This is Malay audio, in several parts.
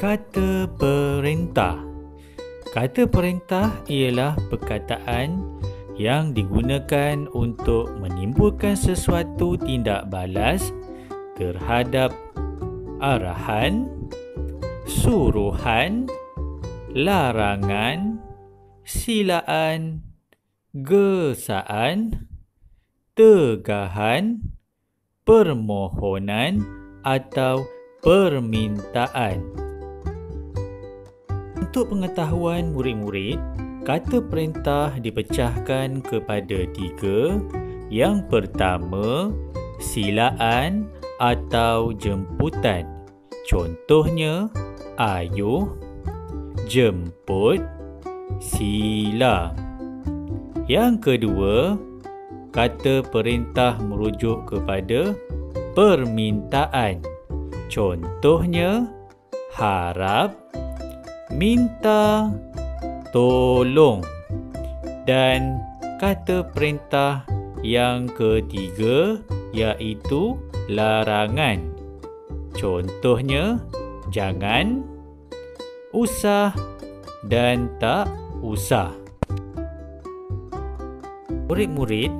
Kata perintah. Kata perintah ialah perkataan yang digunakan untuk menimbulkan sesuatu tindak balas terhadap arahan, suruhan, larangan, silaan, gesaan, tegahan, permohonan atau permintaan. Untuk pengetahuan murid-murid, kata perintah dipecahkan kepada 3. Yang pertama, silaan atau jemputan. Contohnya, ayuh, jemput, sila. Yang kedua, kata perintah merujuk kepada permintaan. Contohnya, harap, minta, tolong. Dan kata perintah yang ketiga iaitu larangan. Contohnya, jangan, usah dan tak usah. Murid-murid,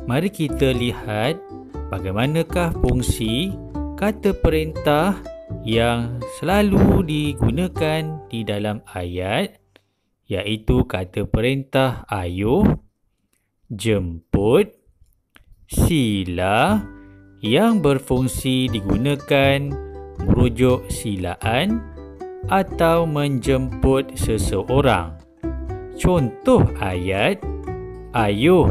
mari kita lihat bagaimanakah fungsi kata perintah yang selalu digunakan di dalam ayat, iaitu kata perintah ayuh, jemput, sila yang berfungsi digunakan merujuk silaan atau menjemput seseorang. Contoh ayat, ayuh,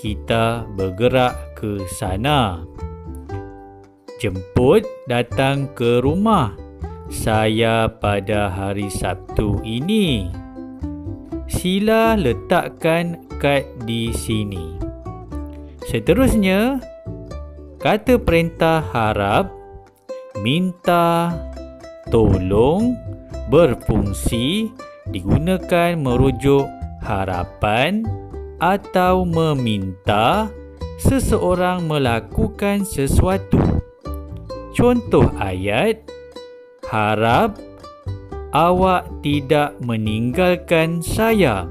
kita bergerak ke sana. Jemput datang ke rumah saya pada hari Sabtu ini. Sila letakkan kad di sini. Seterusnya, kata perintah harap, minta, tolong berfungsi digunakan merujuk harapan atau meminta seseorang melakukan sesuatu. Contoh ayat, harap awak tidak meninggalkan saya.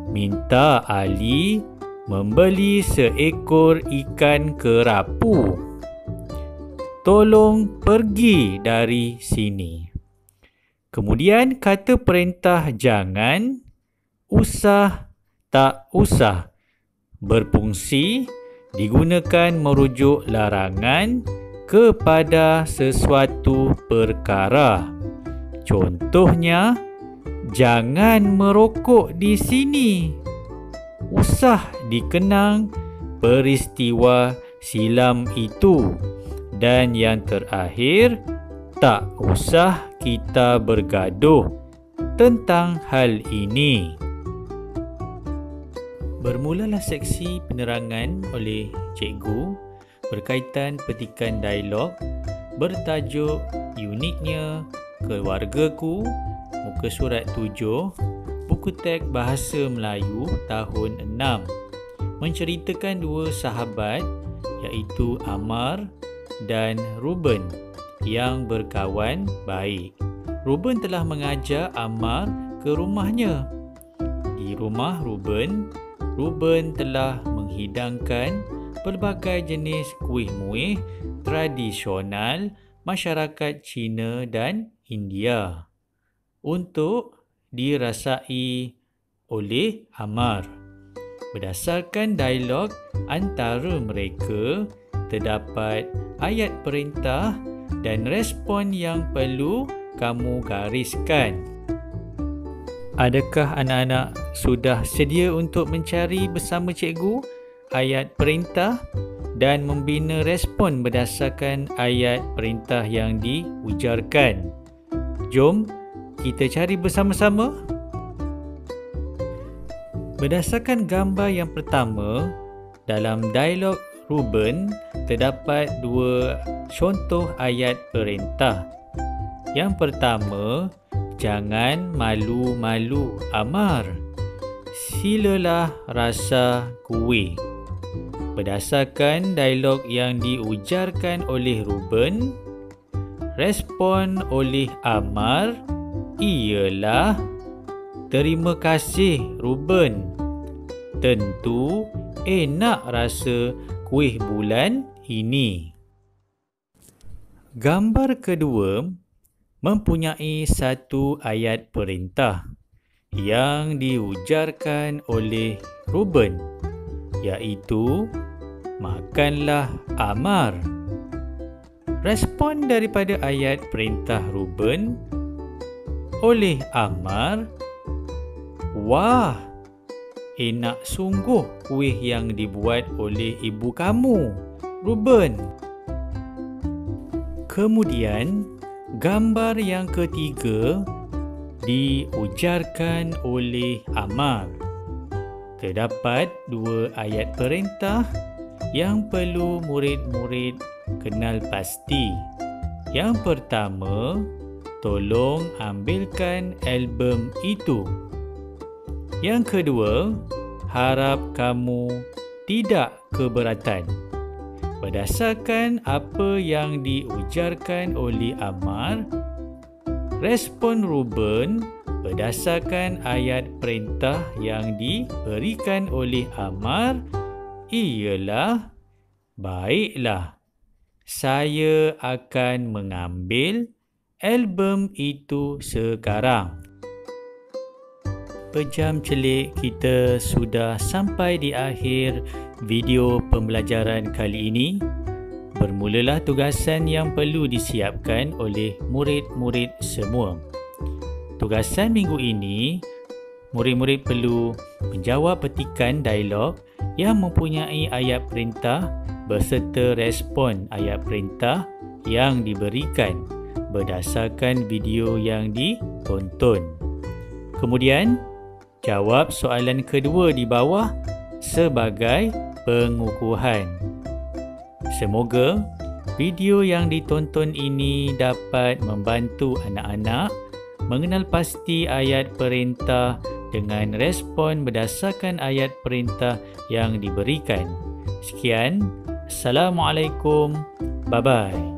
Minta Ali membeli seekor ikan kerapu. Tolong pergi dari sini. Kemudian kata perintah jangan, usah, tak usah berfungsi digunakan merujuk larangan kepada sesuatu perkara. Contohnya, jangan merokok di sini. Usah dikenang peristiwa silam itu. Dan yang terakhir, tak usah kita bergaduh tentang hal ini. Bermulalah seksi penerangan oleh cikgu berkaitan petikan dialog bertajuk Uniknya Keluargaku, muka surat 7, buku teks Bahasa Melayu tahun 6, menceritakan 2 sahabat iaitu Amar dan Ruben yang berkawan baik. Ruben telah mengajak Amar ke rumahnya. Di rumah Ruben telah menghidangkan pelbagai jenis kuih-muih tradisional masyarakat Cina dan India untuk dirasai oleh Amar. Berdasarkan dialog antara mereka, terdapat ayat perintah dan respon yang perlu kamu gariskan. Adakah anak-anak sudah sedia untuk mencari bersama cikgu ayat perintah dan membina respon berdasarkan ayat perintah yang diujarkan? Jom kita cari bersama-sama. Berdasarkan gambar yang pertama, dalam dialog Ruben terdapat 2 contoh ayat perintah. Yang pertama, jangan malu-malu Amar. Silalah rasa kuih. Berdasarkan dialog yang diujarkan oleh Ruben, respon oleh Amar ialah, "Terima kasih Ruben. Tentu enak rasa kuih bulan ini." Gambar kedua mempunyai satu ayat perintah yang diujarkan oleh Ruben, iaitu makanlah Amar. Respon daripada ayat perintah Ruben oleh Amar, "Wah, enak sungguh kuih yang dibuat oleh ibu kamu, Ruben." Kemudian, gambar yang ketiga diujarkan oleh Amar. Terdapat dua ayat perintah yang perlu murid-murid kenal pasti. Yang pertama, tolong ambilkan album itu. Yang kedua, harap kamu tidak keberatan. Berdasarkan apa yang diujarkan oleh Amar, respon Ruben berdasarkan ayat perintah yang diberikan oleh Amar ialah, "Baiklah, saya akan mengambil album itu sekarang." Pejam celik, kita sudah sampai di akhir video pembelajaran kali ini. Bermulalah tugasan yang perlu disiapkan oleh murid-murid semua. Tugasan minggu ini, murid-murid perlu menjawab petikan dialog yang mempunyai ayat perintah berserta respon ayat perintah yang diberikan berdasarkan video yang ditonton. Kemudian, jawab soalan kedua di bawah sebagai pengukuhan. Semoga video yang ditonton ini dapat membantu anak-anak mengenal pasti ayat perintah dengan respon berdasarkan ayat perintah yang diberikan. Sekian, Assalamualaikum, bye-bye.